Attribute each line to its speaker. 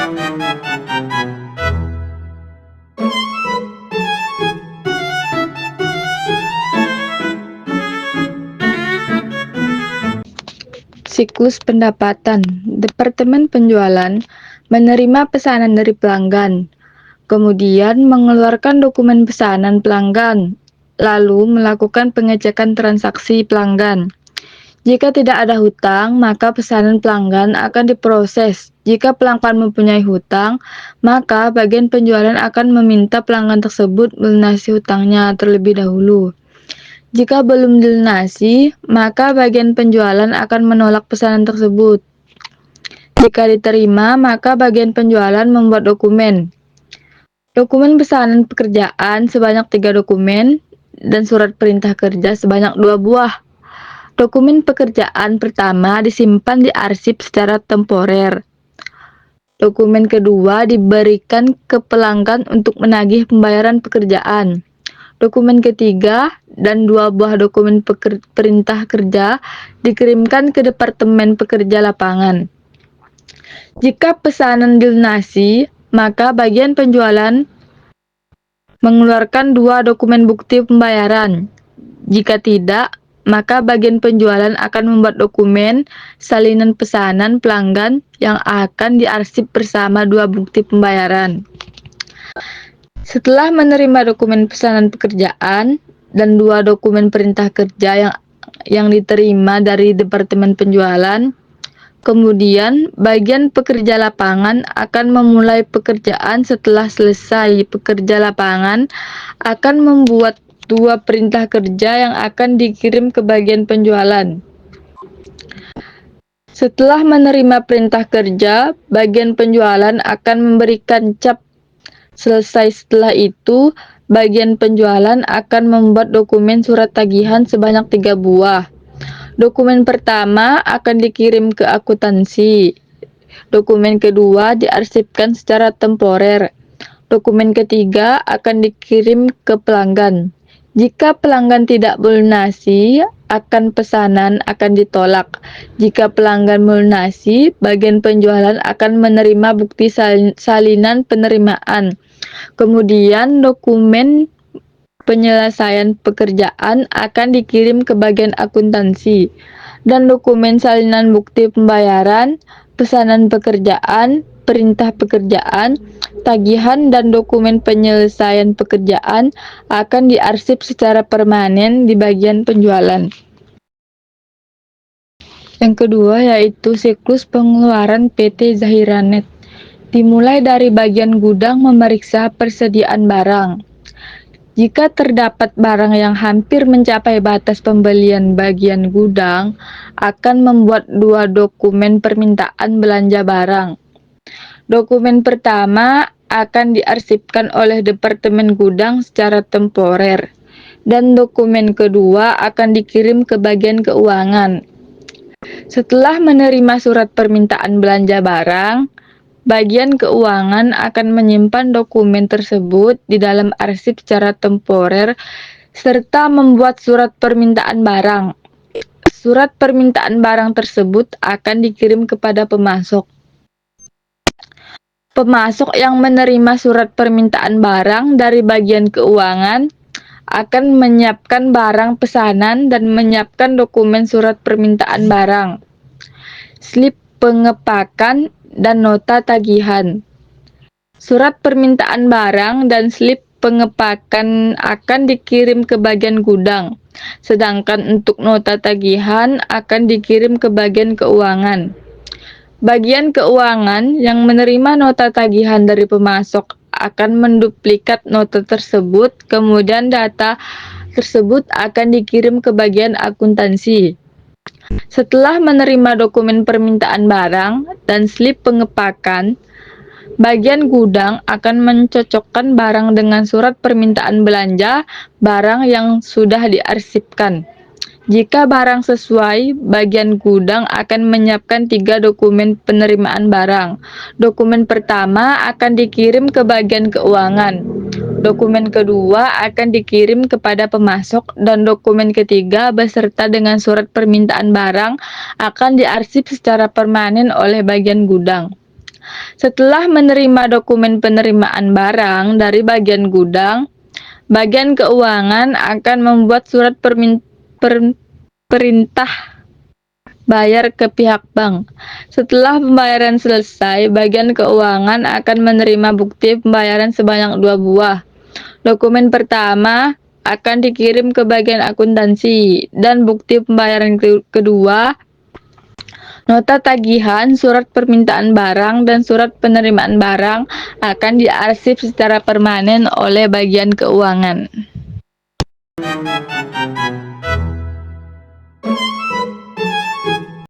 Speaker 1: Siklus pendapatan. Departemen penjualan menerima pesanan dari pelanggan, kemudian mengeluarkan dokumen pesanan pelanggan, lalu melakukan pengecekan transaksi pelanggan. Jika tidak ada hutang, maka pesanan pelanggan akan diproses. Jika pelanggan mempunyai hutang, maka bagian penjualan akan meminta pelanggan tersebut melunasi hutangnya terlebih dahulu. Jika belum dilunasi, maka bagian penjualan akan menolak pesanan tersebut. Jika diterima, maka bagian penjualan membuat dokumen. Dokumen pesanan pekerjaan sebanyak 3 dokumen dan surat perintah kerja sebanyak 2 buah. Dokumen pekerjaan pertama disimpan di arsip secara temporer. Dokumen kedua diberikan ke pelanggan untuk menagih pembayaran pekerjaan. Dokumen ketiga dan 2 buah dokumen perintah kerja dikirimkan ke Departemen Pekerja Lapangan. Jika pesanan dilunasi, maka bagian penjualan mengeluarkan 2 dokumen bukti pembayaran. Jika tidak, maka bagian penjualan akan membuat dokumen salinan pesanan pelanggan yang akan diarsip bersama 2 bukti pembayaran. Setelah menerima dokumen pesanan pekerjaan dan 2 dokumen perintah kerja yang diterima dari Departemen Penjualan, kemudian bagian pekerja lapangan akan memulai pekerjaan. Setelah selesai, pekerja lapangan akan membuat 2 perintah kerja yang akan dikirim ke bagian penjualan. Setelah menerima perintah kerja, bagian penjualan akan memberikan cap. Selesai setelah itu, bagian penjualan akan membuat dokumen surat tagihan sebanyak 3 buah. Dokumen pertama akan dikirim ke akuntansi. Dokumen kedua diarsipkan secara temporer. Dokumen ketiga akan dikirim ke pelanggan. Jika pelanggan tidak melunasi, akan pesanan akan ditolak. Jika pelanggan melunasi, bagian penjualan akan menerima bukti salinan penerimaan. Kemudian dokumen penyelesaian pekerjaan akan dikirim ke bagian akuntansi, dan dokumen salinan bukti pembayaran, pesanan pekerjaan, perintah pekerjaan, tagihan, dan dokumen penyelesaian pekerjaan akan diarsip secara permanen di bagian penjualan. Yang kedua yaitu siklus pengeluaran PT Zahiranet. Dimulai dari bagian gudang memeriksa persediaan barang. Jika terdapat barang yang hampir mencapai batas pembelian bagian gudang, akan membuat 2 dokumen permintaan belanja barang. Dokumen pertama akan diarsipkan oleh Departemen Gudang secara temporer, dan dokumen kedua akan dikirim ke bagian keuangan. Setelah menerima surat permintaan belanja barang, bagian keuangan akan menyimpan dokumen tersebut di dalam arsip secara temporer serta membuat surat permintaan barang. Surat permintaan barang tersebut akan dikirim kepada pemasok. Pemasok yang menerima surat permintaan barang dari bagian keuangan akan menyiapkan barang pesanan dan menyiapkan dokumen surat permintaan barang, slip pengepakan, dan nota tagihan. Surat permintaan barang dan slip pengepakan akan dikirim ke bagian gudang, sedangkan untuk nota tagihan akan dikirim ke bagian keuangan. Bagian keuangan yang menerima nota tagihan dari pemasok akan menduplikat nota tersebut, kemudian data tersebut akan dikirim ke bagian akuntansi. Setelah menerima dokumen permintaan barang dan slip pengepakan, bagian gudang akan mencocokkan barang dengan surat permintaan belanja barang yang sudah diarsipkan. Jika barang sesuai, bagian gudang akan menyiapkan 3 dokumen penerimaan barang. Dokumen pertama akan dikirim ke bagian keuangan. Dokumen kedua akan dikirim kepada pemasok, dan dokumen ketiga beserta dengan surat permintaan barang akan diarsip secara permanen oleh bagian gudang. Setelah menerima dokumen penerimaan barang dari bagian gudang, bagian keuangan akan membuat surat perintah bayar ke pihak bank. Setelah pembayaran selesai, bagian keuangan akan menerima bukti pembayaran sebanyak 2 buah. Dokumen pertama akan dikirim ke bagian akuntansi, dan bukti pembayaran kedua, nota tagihan, surat permintaan barang, dan surat penerimaan barang akan diarsip secara permanen oleh bagian keuangan.